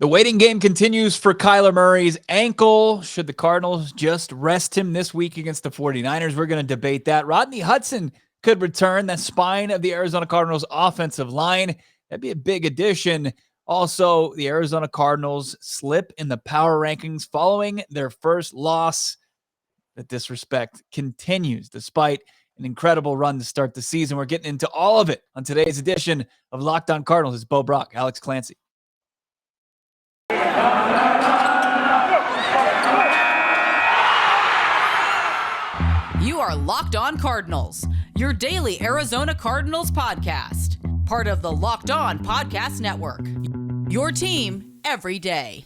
The waiting game continues for Kyler Murray's ankle. Should the Cardinals just rest him this week against the 49ers? We're going to debate that. Rodney Hudson could return, the spine of the Arizona Cardinals offensive line. That'd be a big addition. Also, the Arizona Cardinals slip in the power rankings following their first loss. The disrespect continues despite an incredible run to start the season. We're getting into all of it on today's edition of Locked On Cardinals. It's Bo Brock, Alex Clancy. You are Locked On Cardinals, your daily Arizona Cardinals podcast. Part of the Locked On Podcast Network. Your team every day.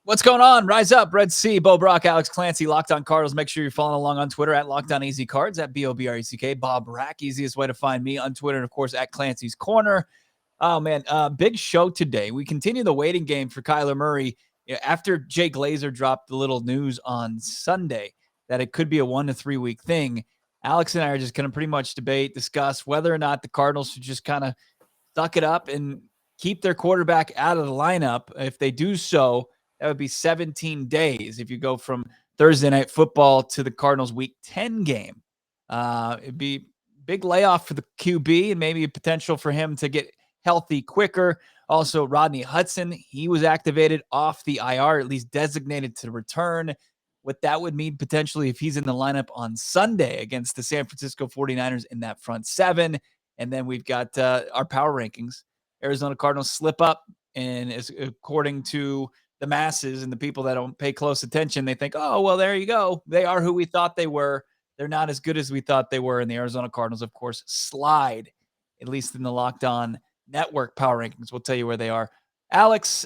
What's going on? Rise up, Red Sea, Bo Brock, Alex Clancy, Locked On Cardinals. Make sure you're following along on Twitter at Locked On AZCards, at BOBRECK, Bob Brack. Easiest way to find me on Twitter, and of course at Clancy's Corner. Oh man, big show today. We continue the waiting game for Kyler Murray after Jay Glazer dropped the little news on Sunday that it could be a 1 to 3 week thing. Alex and I are just going to pretty much discuss whether or not the Cardinals should just kind of suck it up and keep their quarterback out of the lineup. If they do so, that would be 17 days if you go from Thursday Night Football to the Cardinals Week 10 game. It'd be big layoff for the QB and maybe a potential for him to get healthy quicker. Also, Rodney Hudson, he was activated off the IR, at least designated to return. What that would mean potentially if he's in the lineup on Sunday against the San Francisco 49ers in that front seven. And then we've got our power rankings. Arizona Cardinals slip up, and as according to the masses and the people that don't pay close attention, they think, oh, well, there you go. They are who we thought they were. They're not as good as we thought they were. And the Arizona Cardinals, of course, slide, at least in the Locked On Network power rankings. We'll tell you where they are. Alex,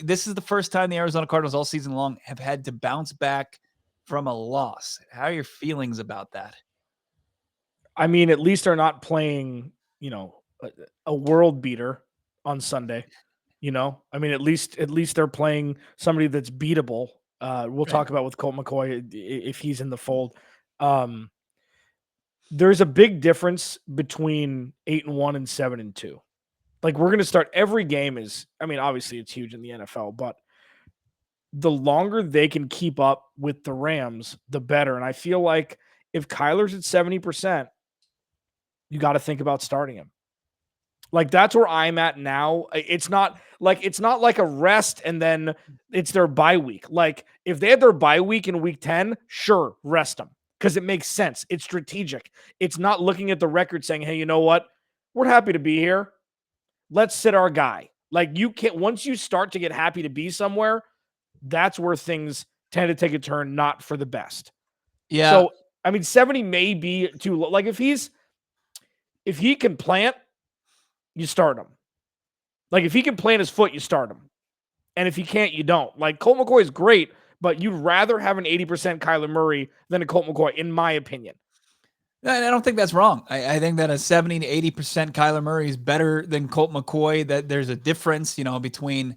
this is the first time the Arizona Cardinals all season long have had to bounce back from a loss. How are your feelings about that? I mean, at least they're not playing, a world beater on Sunday. I mean, at least they're playing somebody that's beatable. We'll talk about with Colt McCoy if he's in the fold. There's a big difference between 8-1 and 7-2. Like, we're going to start every game obviously it's huge in the NFL, but the longer they can keep up with the Rams, the better. And I feel like if Kyler's at 70%, you got to think about starting him. Like, that's where I'm at now. It's not like a rest and then it's their bye week. Like, if they had their bye week in week 10, sure, rest them because it makes sense. It's strategic. It's not looking at the record saying, hey, you know what? We're happy to be here. Let's sit our guy. Like, you can't, once you start to get happy to be somewhere, that's where things tend to take a turn, not for the best. Yeah. So, 70 may be too low. Like, if he can plant, you start him. Like, if he can plant his foot, you start him. And if he can't, you don't. Like, Colt McCoy is great, but you'd rather have an 80% Kyler Murray than a Colt McCoy, in my opinion. I don't think that's wrong. I think that a 70 to 80% Kyler Murray is better than Colt McCoy, that there's a difference, between,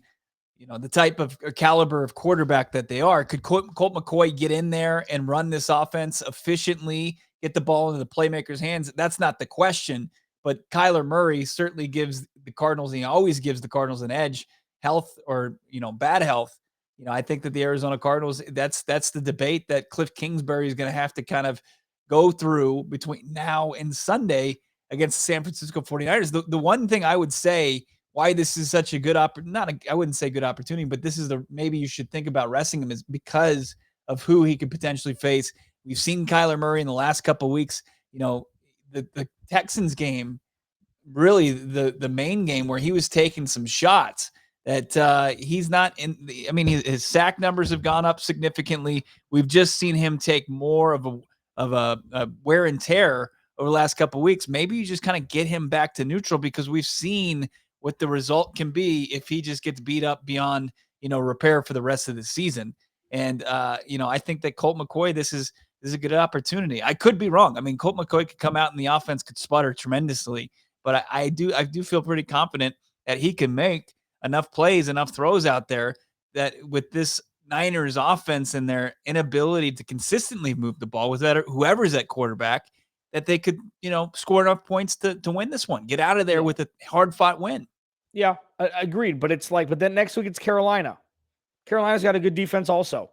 the type of caliber of quarterback that they are. Could Colt McCoy get in there and run this offense efficiently, get the ball into the playmaker's hands? That's not the question. But Kyler Murray certainly gives the Cardinals, and he always gives the Cardinals an edge, health or, bad health. I think that the Arizona Cardinals, that's the debate that Cliff Kingsbury is going to have to kind of go through between now and Sunday against the San Francisco 49ers. The one thing I would say why this is such a good I wouldn't say good opportunity, but this is maybe you should think about resting him, is because of who he could potentially face. We've seen Kyler Murray in the last couple of weeks, the Texans game, really the main game where he was taking some shots that he's not in his sack numbers have gone up significantly. We've just seen him take more of a wear and tear over the last couple of weeks. Maybe you just kind of get him back to neutral, because we've seen what the result can be if he just gets beat up beyond, repair for the rest of the season. And, I think that Colt McCoy, this is a good opportunity. I could be wrong. Colt McCoy could come out and the offense could sputter tremendously, but I do feel pretty confident that he can make enough plays, enough throws out there that with this Niners offense and their inability to consistently move the ball with that, whoever's at quarterback, that they could, score enough points to win this one, get out of there with a hard fought win. Yeah, agreed. But it's like, but then next week it's Carolina. Carolina's got a good defense also.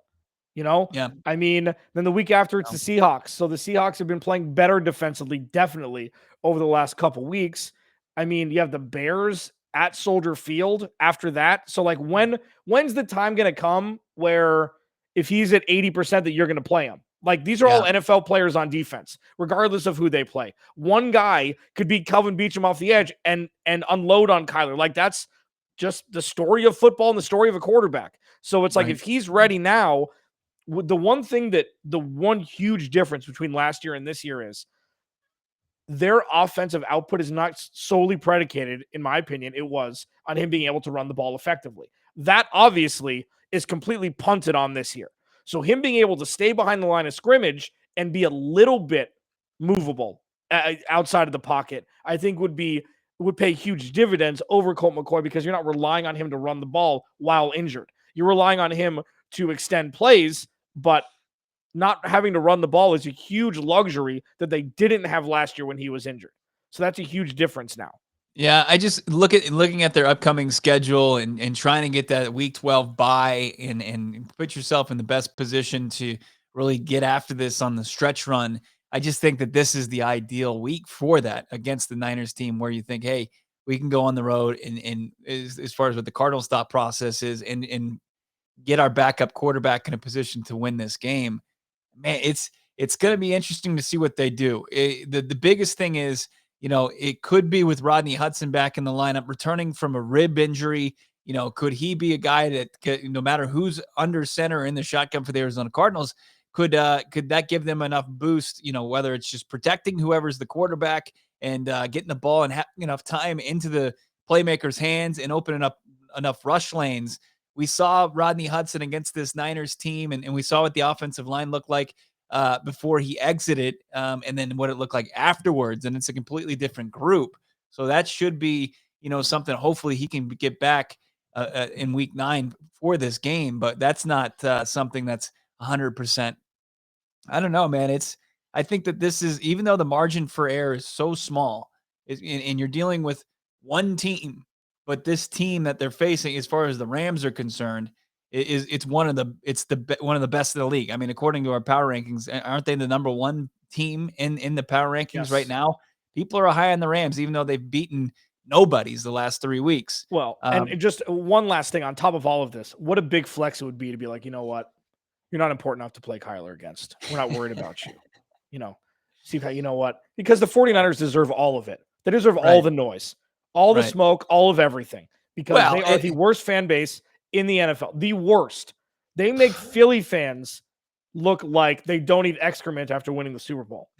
Yeah. I mean, then the week after it's the Seahawks. So the Seahawks have been playing better defensively, definitely over the last couple weeks. I mean, you have the Bears at Soldier Field after that. So like when's the time going to come where if he's at 80% that you're going to play him? Like these are all NFL players on defense, regardless of who they play. One guy could beat Kelvin Beachum off the edge and unload on Kyler. Like that's just the story of football and the story of a quarterback. So it's like if he's ready now, the one huge difference between last year and this year is their offensive output is not solely predicated, in my opinion, it was on him being able to run the ball effectively. That obviously is completely punted on this year. So him being able to stay behind the line of scrimmage and be a little bit movable outside of the pocket, I think would pay huge dividends over Colt McCoy because you're not relying on him to run the ball while injured. You're relying on him to extend plays, but not having to run the ball is a huge luxury that they didn't have last year when he was injured. So that's a huge difference now. Yeah, I just looking at their upcoming schedule and trying to get that week 12 bye and put yourself in the best position to really get after this on the stretch run. I just think that this is the ideal week for that against the Niners team where you think, hey, we can go on the road and as far as what the Cardinals thought process is and get our backup quarterback in a position to win this game. Man, it's going to be interesting to see what they do. The biggest thing is, it could be with Rodney Hudson back in the lineup, returning from a rib injury. Could he be a guy that no matter who's under center in the shotgun for the Arizona Cardinals, could that give them enough boost, whether it's just protecting whoever's the quarterback and getting the ball and having enough time into the playmaker's hands and opening up enough rush lanes. We saw Rodney Hudson against this Niners team, and we saw what the offensive line looked like before he exited, and then what it looked like afterwards. And it's a completely different group. So that should be, something hopefully he can get back in week 9 for this game. But that's not something that's 100%. I don't know, man. I think that this is, even though the margin for error is so small, and you're dealing with one team, but this team that they're facing, as far as the Rams are concerned, it's one of the best in the league. I mean, according to our power rankings, aren't they the number one team in the power rankings right now? People are high on the Rams, even though they've beaten nobodies the last 3 weeks. Well, and just one last thing on top of all of this, what a big flex it would be to be like, you know what? You're not important enough to play Kyler against. We're not worried about you. Steve, you know what? Because the 49ers deserve all of it. They deserve all the noise, all the smoke, all of everything, because they are the worst fan base in the NFL. The worst. They make Philly fans look like they don't eat excrement after winning the Super Bowl,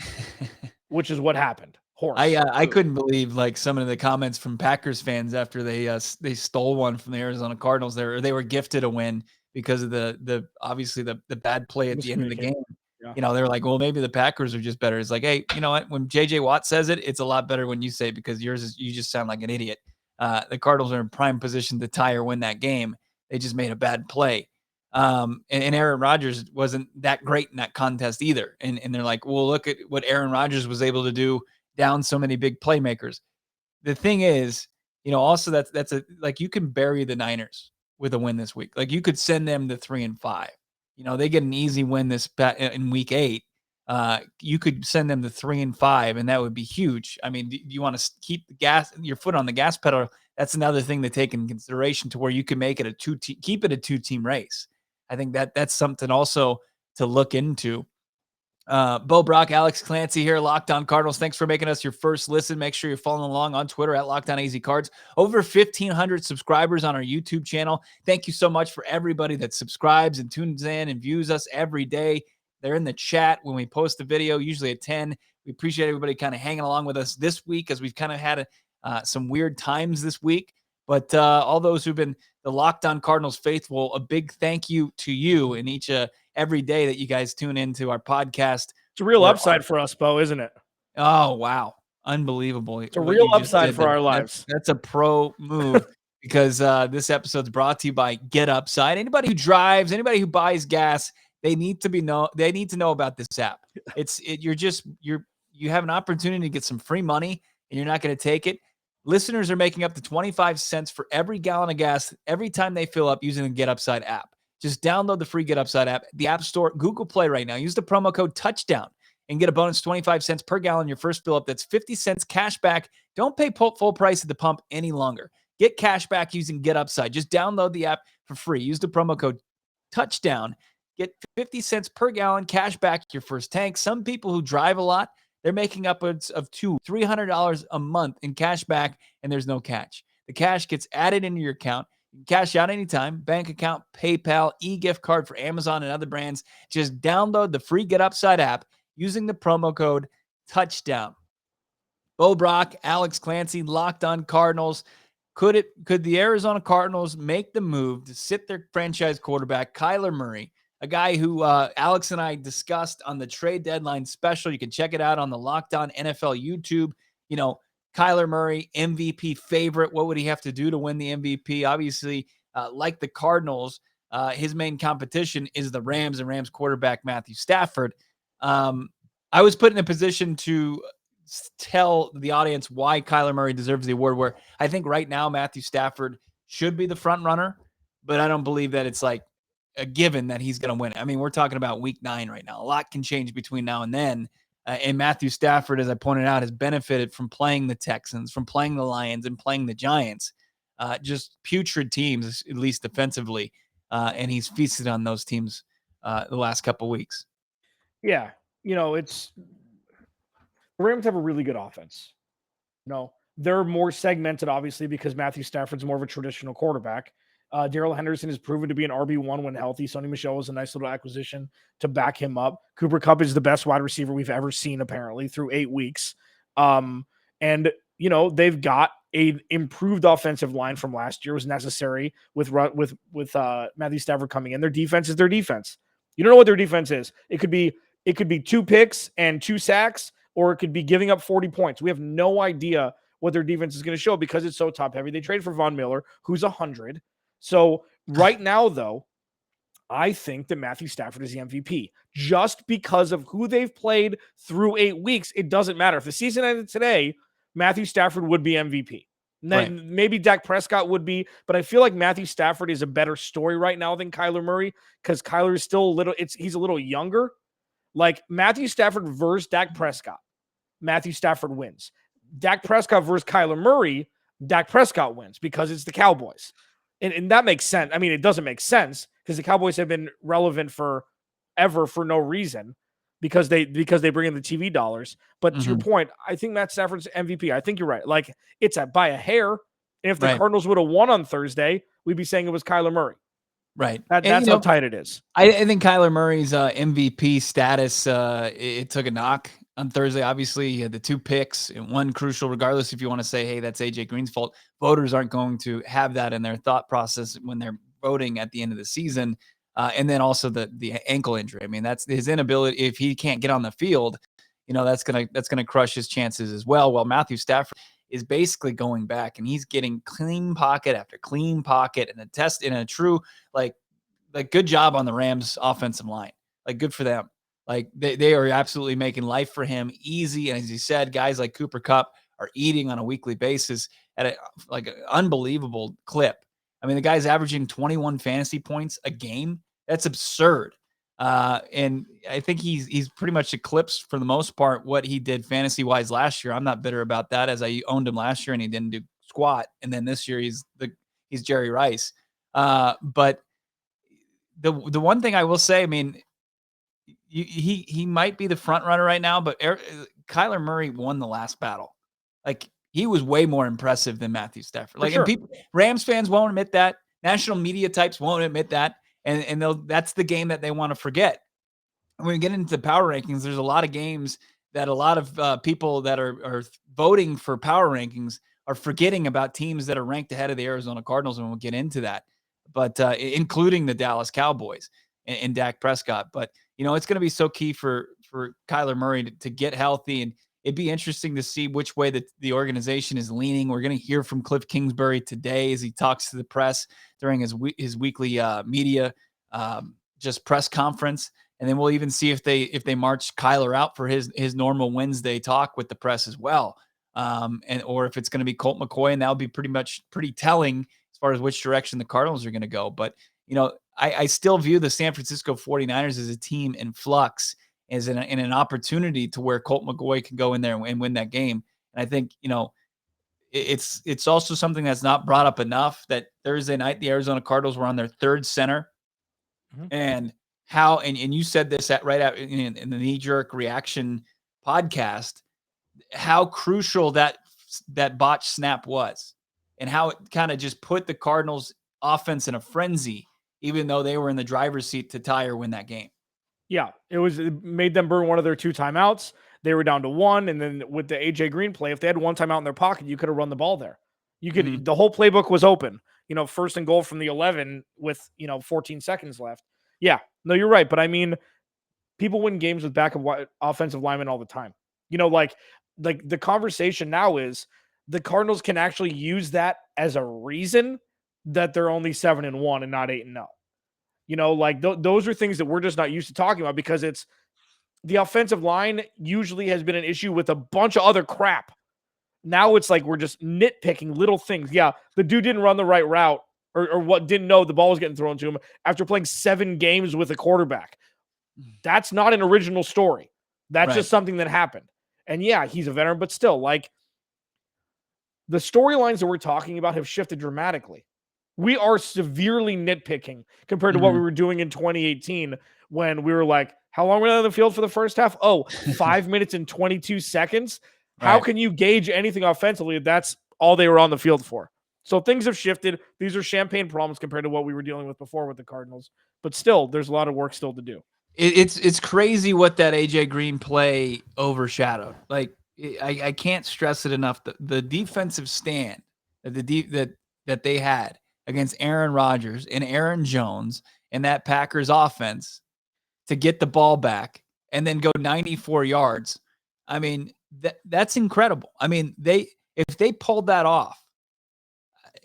which is what happened. I couldn't believe like some of the comments from Packers fans after they stole one from the Arizona Cardinals. They were gifted a win because of the obviously the bad play at the end of the game. Yeah. They're like, well, maybe the Packers are just better. It's like, hey, you know what? When JJ Watt says it, it's a lot better when you say it, because you just sound like an idiot. The Cardinals are in prime position to tie or win that game. They just made a bad play. And Aaron Rodgers wasn't that great in that contest either. And they're like, well, look at what Aaron Rodgers was able to do down so many big playmakers. The thing is, also that's like you can bury the Niners with a win this week. Like you could send them to 3-5. They get an easy win in week 8. You could send them to 3-5, and that would be huge. I mean, do you want to keep your foot on the gas pedal? That's another thing to take in consideration, to where you can make it keep it a 2-team race. I think that's something also to look into. Bo Brock, Alex Clancy here, Locked On Cardinals. Thanks for making us your first listen. Make sure you're following along on Twitter at Locked On AZCards. Over 1,500 subscribers on our YouTube channel. Thank you so much for everybody that subscribes and tunes in and views us every day. They're in the chat when we post a video, usually at 10. We appreciate everybody kind of hanging along with us this week, as we've kind of had some weird times this week. But all those who've been the Locked On Cardinals faithful, a big thank you to you in every day that you guys tune into our podcast. It's a real upside for us, Bo, isn't it? Oh, wow. Unbelievable. It's a real upside for our lives. That's a pro move. because this episode's brought to you by Get Upside. Anybody who drives, anybody who buys gas, they need to know about this app. You have an opportunity to get some free money, and you're not going to take it. Listeners are making up to 25 cents for every gallon of gas every time they fill up using the Get Upside app. Just download the free Get Upside app, the App Store, Google Play right now. Use the promo code TOUCHDOWN and get a bonus 25 cents per gallon your first fill up. That's 50 cents cash back. Don't pay full price at the pump any longer. Get cash back using Get Upside. Just download the app for free. Use the promo code TOUCHDOWN. Get 50 cents per gallon cash back your first tank. Some people who drive a lot, they're making upwards of $200-$300 a month in cash back, and there's no catch. The cash gets added into your account. You can cash out anytime. Bank account, PayPal, e-gift card for Amazon and other brands. Just download the free Get Upside app using the promo code TOUCHDOWN. Bo Brock, Alex Clancy, Locked On Cardinals. Could the Arizona Cardinals make the move to sit their franchise quarterback, Kyler Murray, a guy who Alex and I discussed on the trade deadline special? You can check it out on the Locked On NFL YouTube. You know, Kyler Murray, MVP favorite. What would he have to do to win the MVP? Obviously, like the Cardinals, his main competition is the Rams and Rams quarterback Matthew Stafford. I was put in a position to tell the audience why Kyler Murray deserves the award, where I think right now Matthew Stafford should be the front runner, but I don't believe that it's like a given that he's going to win it. I mean, we're talking about week 9 right now. A lot can change between now and then. And Matthew Stafford, as I pointed out, has benefited from playing the Texans, from playing the Lions, and playing the Giants. Just putrid teams, at least defensively. And he's feasted on those teams the last couple weeks. Yeah. You know, the Rams have a really good offense. No, they're more segmented, obviously, because Matthew Stafford's more of a traditional quarterback. Darrell Henderson has proven to be an RB1 when healthy. Sonny Michel was a nice little acquisition to back him up. Cooper Kupp is the best wide receiver we've ever seen, apparently, through 8 weeks. And, you know, they've got an improved offensive line from last year. It was necessary with Matthew Stafford coming in. Their defense is their defense. You don't know what their defense is. It could be 2 picks and 2 sacks, or it could be giving up 40 points. We have no idea what their defense is going to show because it's so top heavy. They traded for Von Miller, who's 100. So right now, though, I think that Matthew Stafford is the MVP. Just because of who they've played through 8 weeks, it doesn't matter. If the season ended today, Matthew Stafford would be MVP. Right. Maybe Dak Prescott would be, but I feel like Matthew Stafford is a better story right now than Kyler Murray because Kyler is still he's a little younger. Like Matthew Stafford versus Dak Prescott, Matthew Stafford wins. Dak Prescott versus Kyler Murray, Dak Prescott wins because it's the Cowboys. And that makes sense. I mean, it doesn't make sense because the Cowboys have been relevant forever for no reason because they bring in the TV dollars. But to your point, I think Matt Stafford's MVP. I think you're right. Like it's by a hair. And if the Cardinals would have won on Thursday, we'd be saying it was Kyler Murray. Right. That's how tight it is. I think Kyler Murray's MVP status, it took a knock on Thursday. Obviously, he had the 2 picks and 1 crucial, regardless if you want to say, hey, that's AJ Green's fault. Voters aren't going to have that in their thought process when they're voting at the end of the season. And then also the ankle injury. I mean, that's his inability. If he can't get on the field, you know, that's gonna crush his chances as well. Well, Matthew Stafford is basically going back and he's getting clean pocket after clean pocket and a true like good job on the Rams offensive line. Like good for them. Like they are absolutely making life for him easy. And as you said, guys like Cooper Kupp are eating on a weekly basis at an unbelievable clip. I mean, the guy's averaging 21 fantasy points a game. That's absurd. And I think he's pretty much eclipsed for the most part what he did fantasy wise last year. I'm not bitter about that, as I owned him last year and he didn't do squat. And then this year he's Jerry Rice. But the one thing I will say, I mean, he might be the front runner right now, but Kyler Murray won the last battle. Like he was way more impressive than Matthew Stafford. Like, and Rams fans won't admit that. National media types won't admit that. And that's the game that they want to forget. When we get into the power rankings, there's a lot of games that a lot of people that are voting for power rankings are forgetting about teams that are ranked ahead of the Arizona Cardinals, and we'll get into that. But including the Dallas Cowboys and Dak Prescott. But, you know, it's going to be so key for Kyler Murray to get healthy. And it'd be interesting to see which way the organization is leaning. We're going to hear from Cliff Kingsbury today as he talks to the press during his weekly media just press conference. And then we'll even see if they march Kyler out for his normal Wednesday talk with the press as well. Or if it's going to be Colt McCoy, and that'll be pretty telling as far as which direction the Cardinals are going to go. But, I still view the San Francisco 49ers as a team in flux, as in an opportunity to where Colt McCoy can go in there and win that game. And I think, it's also something that's not brought up enough that Thursday night, the Arizona Cardinals were on their third center. Mm-hmm. And you said this in the knee-jerk reaction podcast, how crucial that botch snap was and how it kind of just put the Cardinals offense in a frenzy, even though they were in the driver's seat to tie or win that game. Yeah, it made them burn one of their 2 timeouts. They were down to 1. And then with the AJ Green play, if they had 1 timeout in their pocket, you could have run the ball there. You could, mm-hmm. The whole playbook was open, first and goal from the 11 with, 14 seconds left. Yeah, no, you're right. But I mean, people win games with backup offensive linemen all the time. Like the conversation now is the Cardinals can actually use that as a reason that they're only 7-1 and not 8-0. Those are things that we're just not used to talking about, because it's the offensive line usually has been an issue with a bunch of other crap. Now it's like we're just nitpicking little things. Yeah, the dude didn't run the right route or what didn't know the ball was getting thrown to him after playing 7 games with a quarterback. That's not an original story. That's just something that happened. And yeah, he's a veteran, but still, the storylines that we're talking about have shifted dramatically. We are severely nitpicking compared to what we were doing in 2018 when we were like, how long were they on the field for the first half? 5 minutes and 22 seconds. How can you gauge anything offensively if that's all they were on the field for? So things have shifted. These are champagne problems compared to what we were dealing with before with the Cardinals. But still, there's a lot of work still to do. It's crazy what that AJ Green play overshadowed. I can't stress it enough. The defensive stand that they had against Aaron Rodgers and Aaron Jones and that Packers offense to get the ball back and then go 94 yards. I mean, that's incredible. I mean, if they pulled that off,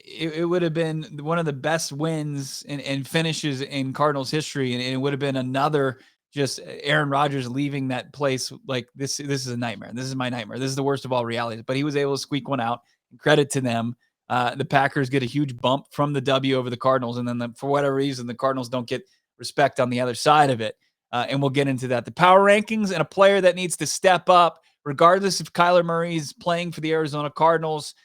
it would have been one of the best wins and finishes in Cardinals history. And it would have been another just Aaron Rodgers leaving that place like this is a nightmare. This is my nightmare. This is the worst of all realities. But he was able to squeak one out. Credit to them. The Packers get a huge bump from the W over the Cardinals. And then for whatever reason, the Cardinals don't get respect on the other side of it. And we'll get into that. The power rankings and a player that needs to step up, regardless if Kyler Murray is playing for the Arizona Cardinals.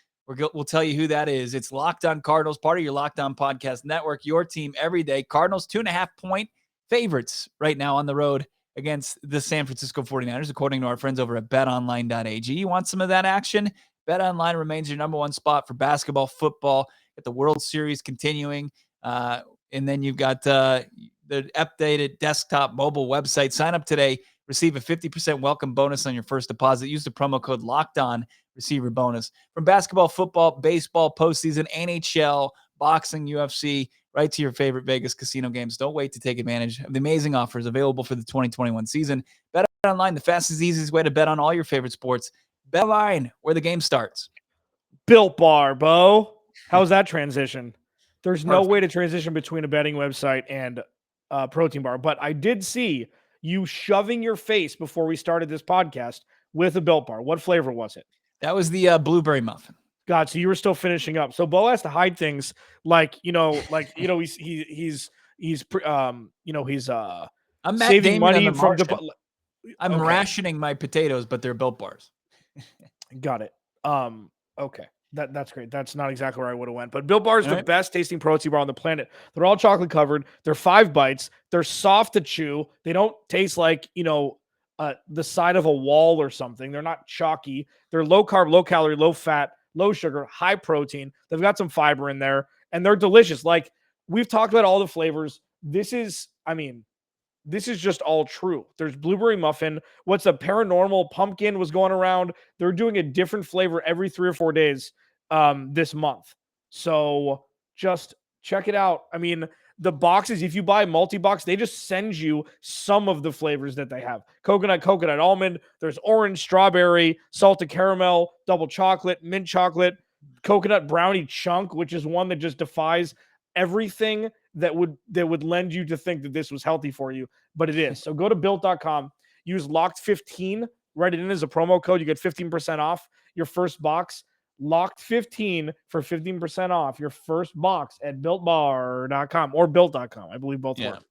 We'll tell you who that is. It's Locked On Cardinals, part of your Locked On Podcast Network, your team every day. Cardinals 2.5-point favorites right now on the road against the San Francisco 49ers, according to our friends over at betonline.ag. You want some of that action? BetOnline remains your number one spot for basketball, football, at the World Series continuing. And then you've got the updated desktop mobile website. Sign up today. Receive a 50% welcome bonus on your first deposit. Use the promo code LOCKEDON. Receive your bonus. From basketball, football, baseball, postseason, NHL, boxing, UFC, right to your favorite Vegas casino games. Don't wait to take advantage of the amazing offers available for the 2021 season. Bet online, the fastest, easiest way to bet on all your favorite sports. Bet online, where the game starts. Built Bar, Bo. How's that transition? There's no way to transition between a betting website and a protein bar, but I did see you shoving your face before we started this podcast with a Built Bar. What flavor was it? That was the blueberry muffin. God, so you were still finishing up. So Bo has to hide things he's I'm saving money from I'm rationing my potatoes, but they're Built Bars. Got it. Okay. That's great. That's not exactly where I would have went. But Built Bar is the best tasting protein bar on the planet. They're all chocolate covered. They're 5 bites. They're soft to chew. They don't taste like, the side of a wall or something. They're not chalky. They're low carb, low calorie, low fat, low sugar, high protein. They've got some fiber in there, and they're delicious. Like, we've talked about all the flavors. This is just all true. There's blueberry muffin. What's a paranormal pumpkin was going around. They're doing a different flavor every 3 or 4 days this month. So just check it out. I mean, the boxes, if you buy multi-box, they just send you some of the flavors that they have. Coconut almond, there's orange, strawberry, salted caramel, double chocolate, mint chocolate, coconut brownie chunk, which is one that just defies everything that would lend you to think that this was healthy for you, but it is. So go to built.com, use locked15, write it in as a promo code. You get 15% off your first box. Locked 15 for 15% off your first box at builtbar.com or built.com. I believe both work.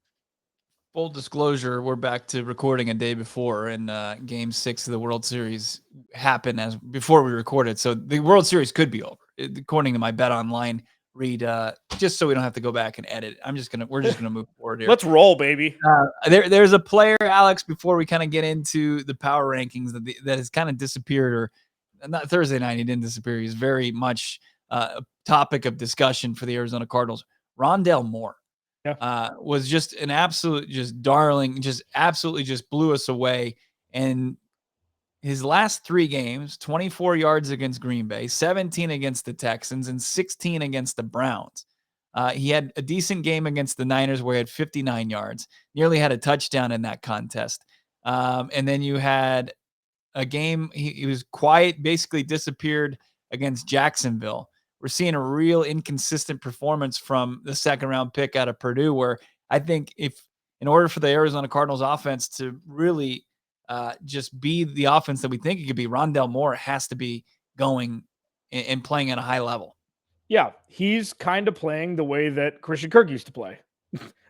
Full disclosure, we're back to recording a day before, and Game 6 of the World Series happened as before we recorded. So the World Series could be over, according to my Bet Online read. Just so we don't have to go back and edit. We're just gonna move forward here. Let's roll, baby. There's a player, Alex, before we kind of get into the power rankings that has kind of disappeared, or not Thursday night. He didn't disappear. He's very much a topic of discussion for the Arizona Cardinals. Rondale Moore was just an absolute darling, absolutely blew us away. And his last 3 games, 24 yards against Green Bay, 17 against the Texans, and 16 against the Browns. He had a decent game against the Niners where he had 59 yards, nearly had a touchdown in that contest. And then you had a game, he was quiet, basically disappeared against Jacksonville. We're seeing a real inconsistent performance from the second-round pick out of Purdue, where I think in order for the Arizona Cardinals offense to really just be the offense that we think it could be, Rondale Moore has to be going and playing at a high level. Yeah, he's kind of playing the way that Christian Kirk used to play,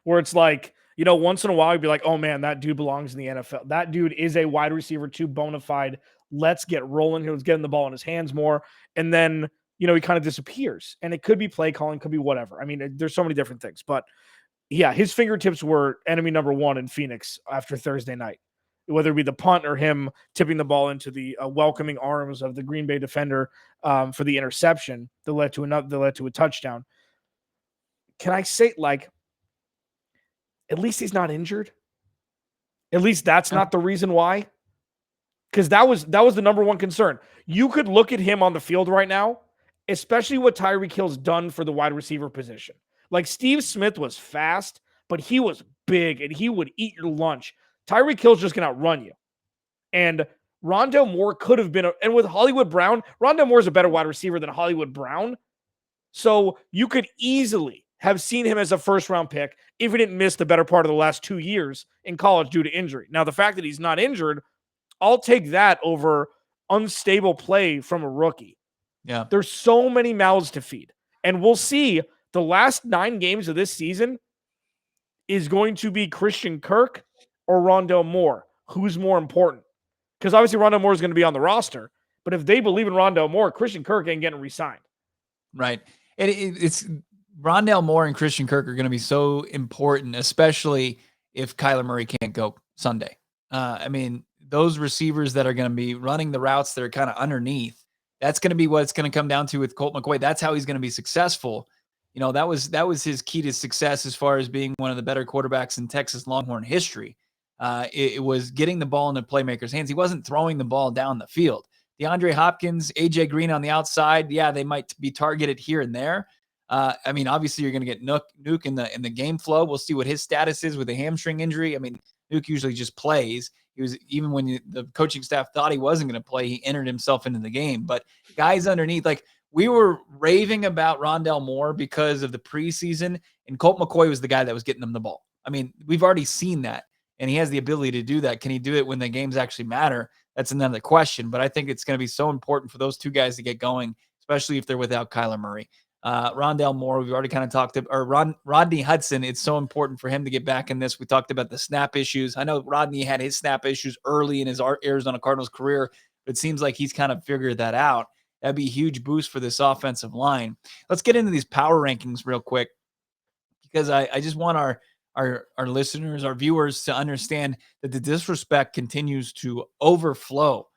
where it's like, once in a while, you'd be like, oh man, that dude belongs in the NFL. That dude is a wide receiver 2 bona fide. Let's get rolling. He was getting the ball in his hands more. And then, he kind of disappears. And it could be play calling, could be whatever. I mean, there's so many different things. But yeah, his fingertips were enemy number 1 in Phoenix after Thursday night, whether it be the punt or him tipping the ball into the welcoming arms of the Green Bay defender for the interception that led to a touchdown. Can I say, at least he's not injured? At least that's not the reason why? Because that was the number one concern. You could look at him on the field right now, especially what Tyreek Hill's done for the wide receiver position. Steve Smith was fast, but he was big and he would eat your lunch. Tyreek Hill's just going to outrun you. And Rondale Moore could have been, and with Hollywood Brown, Rondale Moore is a better wide receiver than Hollywood Brown. So you could easily have seen him as a first-round pick if he didn't miss the better part of the last 2 years in college due to injury. Now, the fact that he's not injured, I'll take that over unstable play from a rookie. Yeah. There's so many mouths to feed. And we'll see the last 9 games of this season is going to be Christian Kirk or Rondale Moore. Who's more important? Because obviously Rondale Moore is going to be on the roster. But if they believe in Rondale Moore, Christian Kirk ain't getting re-signed. Right. And it's Rondale Moore and Christian Kirk are going to be so important, especially if Kyler Murray can't go Sunday. I mean, those receivers that are going to be running the routes that are kind of underneath, that's going to be what it's going to come down to with Colt McCoy. That's how he's going to be successful. That was his key to success as far as being one of the better quarterbacks in Texas Longhorn history. It was getting the ball in the playmaker's hands. He wasn't throwing the ball down the field. DeAndre Hopkins, AJ Green on the outside, yeah, they might be targeted here and there. I mean, obviously you're going to get Nuke in the game flow. We'll see what his status is with a hamstring injury. I mean, Nuke usually just plays. He was, even when the coaching staff thought he wasn't going to play, he entered himself into the game. But guys underneath, we were raving about Rondale Moore because of the preseason, and Colt McCoy was the guy that was getting them the ball. I mean, we've already seen that, and he has the ability to do that. Can he do it when the games actually matter? That's another question, but I think it's going to be so important for those two guys to get going, especially if they're without Kyler Murray. Rondale Moore, we've already kind of talked about, or Rodney Hudson, it's so important for him to get back in this. We talked about the snap issues. I know Rodney had his snap issues early in his Arizona Cardinals career, but it seems like he's kind of figured that out. That'd be a huge boost for this offensive line. Let's get into these power rankings real quick, because I just want our listeners, our viewers to understand that the disrespect continues to overflow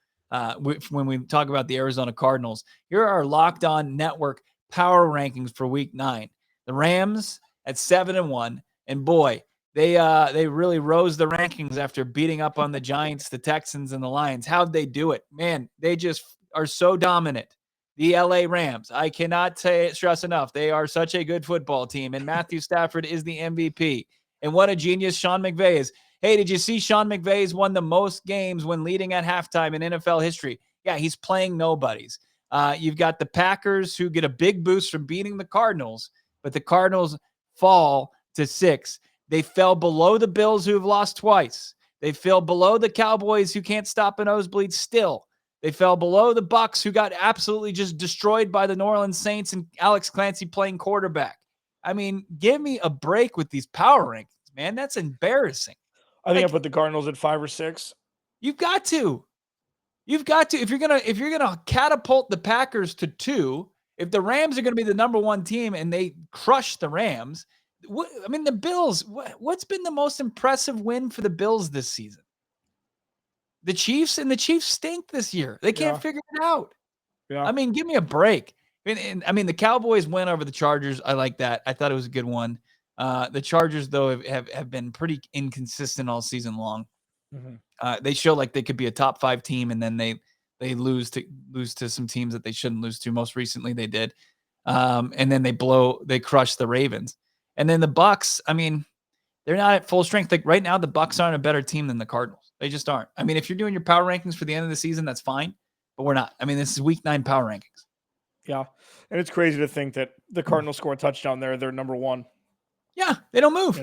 when we talk about the Arizona Cardinals. Here are our Locked On Network power rankings for Week 9. The Rams at 7-1, and boy, they really rose the rankings after beating up on the Giants, the Texans, and the Lions. How'd they do it? Man, they just are so dominant. the LA Rams. I cannot stress enough. They are such a good football team, and Matthew Stafford is the MVP. And what a genius Sean McVay is. Hey, did you see Sean McVay's won the most games when leading at halftime in NFL history? Yeah, he's playing nobodies. You've got the Packers who get a big boost from beating the Cardinals, but the Cardinals fall to 6. They fell below the Bills, who have lost twice. They fell below the Cowboys, who can't stop a nosebleed still. They fell below the Bucs, who got absolutely just destroyed by the New Orleans Saints and Alex Clancy playing quarterback. I mean, give me a break with these power rankings, man. That's embarrassing. I think I put the Cardinals at 5 or 6. You've got to. You've got to. If you're gonna catapult the Packers to 2, if the Rams are gonna be the number 1 team and they crush the Rams, the Bills. What's been the most impressive win for the Bills this season? The Chiefs, and the Chiefs stink this year. They can't figure it out. Yeah. I mean, give me a break. And the Cowboys win over the Chargers. I like that. I thought it was a good one. The Chargers, though, have been pretty inconsistent all season long. Mm-hmm. They show like they could be a top 5 team, and then they lose to some teams that they shouldn't lose to. Most recently, they did, and then they crush the Ravens. And then the Bucs. I mean, they're not at full strength. Like right now, the Bucs aren't a better team than the Cardinals. They just aren't. I mean, if you're doing your power rankings for the end of the season, that's fine, but we're not. I mean, this is week 9 power rankings. Yeah, and it's crazy to think that the Cardinals score a touchdown there. They're number 1. Yeah, they don't move.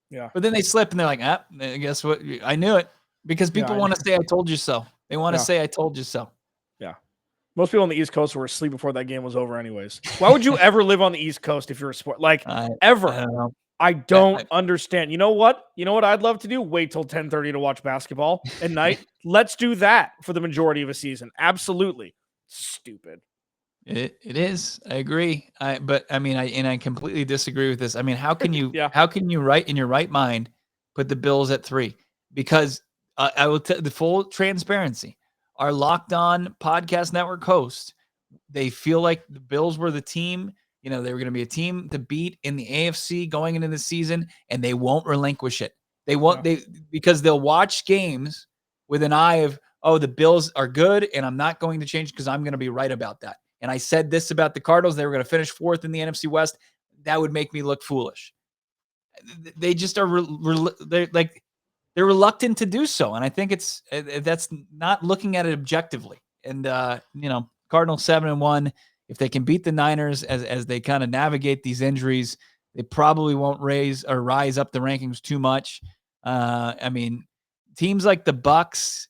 Yeah. But then they slip, and they're like, guess what? I knew it, because people want to say, "I told you so." They want to say, "I told you so." Yeah. Most people on the East Coast were asleep before that game was over anyways. Why would you ever live on the East Coast if you're a sport? Ever. I don't know. I don't understand. You know what? I'd love to do? Wait till 10:30 to watch basketball at night. Let's do that for the majority of a season. Absolutely. Stupid. It is. I agree. I completely disagree with this. I mean, how can you in your right mind put the Bills at 3? Because I will tell the full transparency. Our Locked On Podcast Network host, they feel like the Bills were the team. They were going to be a team to beat in the AFC going into the season, and they won't relinquish it. They won't. Because they'll watch games with an eye of, oh, the Bills are good, and I'm not going to change because I'm going to be right about that. And I said this about the Cardinals. They were going to finish 4th in the NFC West. That would make me look foolish. They just are they're reluctant to do so. And I think that's not looking at it objectively. And, Cardinals 7-1, if they can beat the Niners as they kind of navigate these injuries, they probably won't rise up the rankings too much. Teams like the Bucs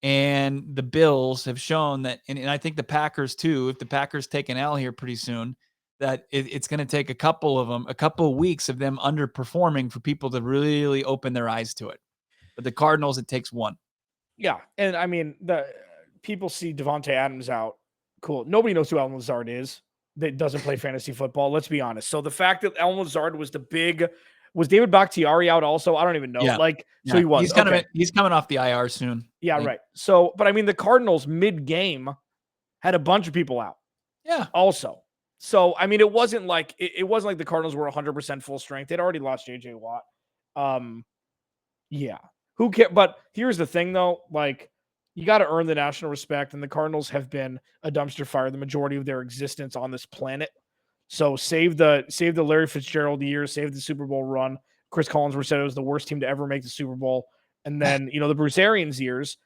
and the Bills have shown that, and I think the Packers too, if the Packers take an L here pretty soon, that it's going to take a couple of weeks of them underperforming for people to really open their eyes to it. But the Cardinals, it takes 1. Yeah. And the people see Devontae Adams out. Cool. Nobody knows who Allen Lazard is. That doesn't play fantasy football. Let's be honest. So the fact that Allen Lazard was was David Bakhtiari out also? I don't even know. Yeah. So he was. He's coming off the IR soon. Yeah, right. So, but the Cardinals mid-game had a bunch of people out. Yeah. Also. So, it wasn't like the Cardinals were 100% full strength. They'd already lost J.J. Watt. Yeah. Who cares? But here's the thing, though. You got to earn the national respect, and the Cardinals have been a dumpster fire the majority of their existence on this planet. So save the Larry Fitzgerald years, save the Super Bowl run. Chris Collinsworth said it was the worst team to ever make the Super Bowl. And then, the Bruce Arians years.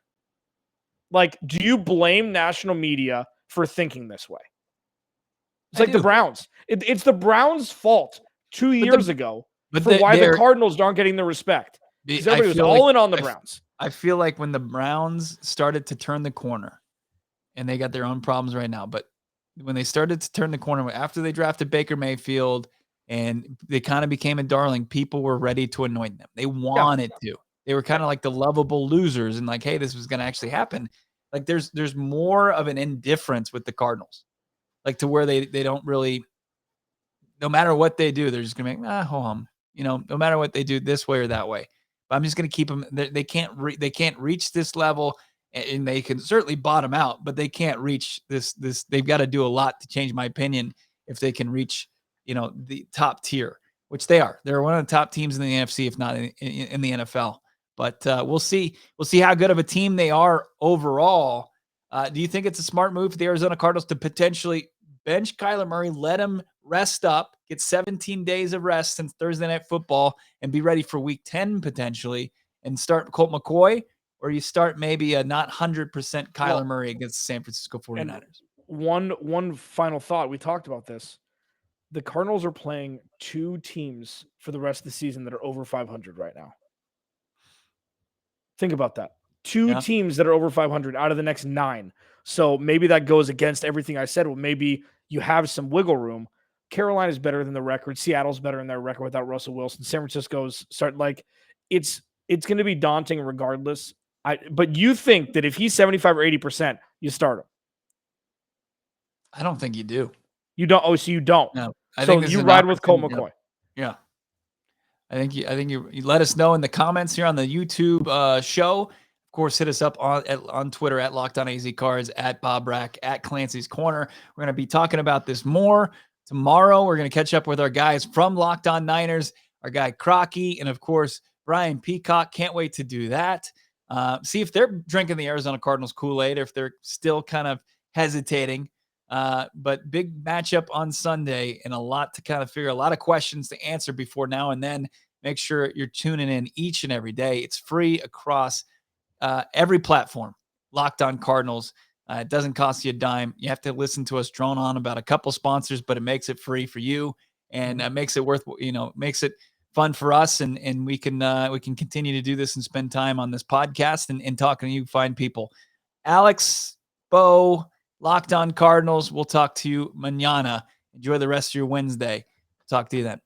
Do you blame national media for thinking this way? It's like the Browns. It's the Browns' fault 2 years ago for why the Cardinals aren't getting the respect. Because everybody was all in on the Browns. I feel like when the Browns started to turn the corner, and they got their own problems right now, but when they started to turn the corner after they drafted Baker Mayfield and they kind of became a darling, people were ready to anoint them. They wanted to. They were kind of like the lovable losers and like, hey, this was going to actually happen. There's more of an indifference with the Cardinals, to where they don't really, no matter what they do, they're just going to make, no matter what they do this way or that way. I'm just going to keep them. They can't reach this level, and they can certainly bottom out, but they can't reach this. They've got to do a lot to change my opinion if they can reach, the top tier, which they are. They're one of the top teams in the NFC, if not in the NFL. But we'll see. We'll see how good of a team they are overall. Do you think it's a smart move for the Arizona Cardinals to potentially bench Kyler Murray, let him rest up, get 17 days of rest since Thursday Night Football, and be ready for Week 10 potentially, and start Colt McCoy? Or you start maybe a not 100% Kyler Murray against the San Francisco 49ers? One final thought. We talked about this. The Cardinals are playing 2 teams for the rest of the season that are over 500 right now. Think about that. 2 teams that are over 500 out of the next 9. So maybe that goes against everything I said. Well, maybe you have some wiggle room. Carolina's better than the record. Seattle's better than their record without Russell Wilson. San Francisco's it's going to be daunting regardless. But you think that if he's 75 or 80%, you start him? I don't think you do. You don't. Oh, so you don't. No. So you ride with Colt McCoy. Yeah. I think you let us know in the comments here on the YouTube show. Of course, hit us up on Twitter at Locked On AZCards, at Bob Brack, at Clancy's Corner. We're going to be talking about this more tomorrow. We're going to catch up with our guys from Locked On Niners, our guy Crocky, and of course, Brian Peacock. Can't wait to do that. See if they're drinking the Arizona Cardinals Kool-Aid, or if they're still kind of hesitating. But big matchup on Sunday, and a lot to kind of figure, a lot of questions to answer before now and then. Make sure you're tuning in each and every day. It's free across every platform. Locked On Cardinals. It doesn't cost you a dime. You have to listen to us drone on about a couple sponsors, but it makes it free for you, and makes it makes it fun for us, and we can continue to do this and spend time on this podcast and talking to you fine people. Alex, Bo, Locked On Cardinals. We'll talk to you mañana. Enjoy the rest of your Wednesday. Talk to you then.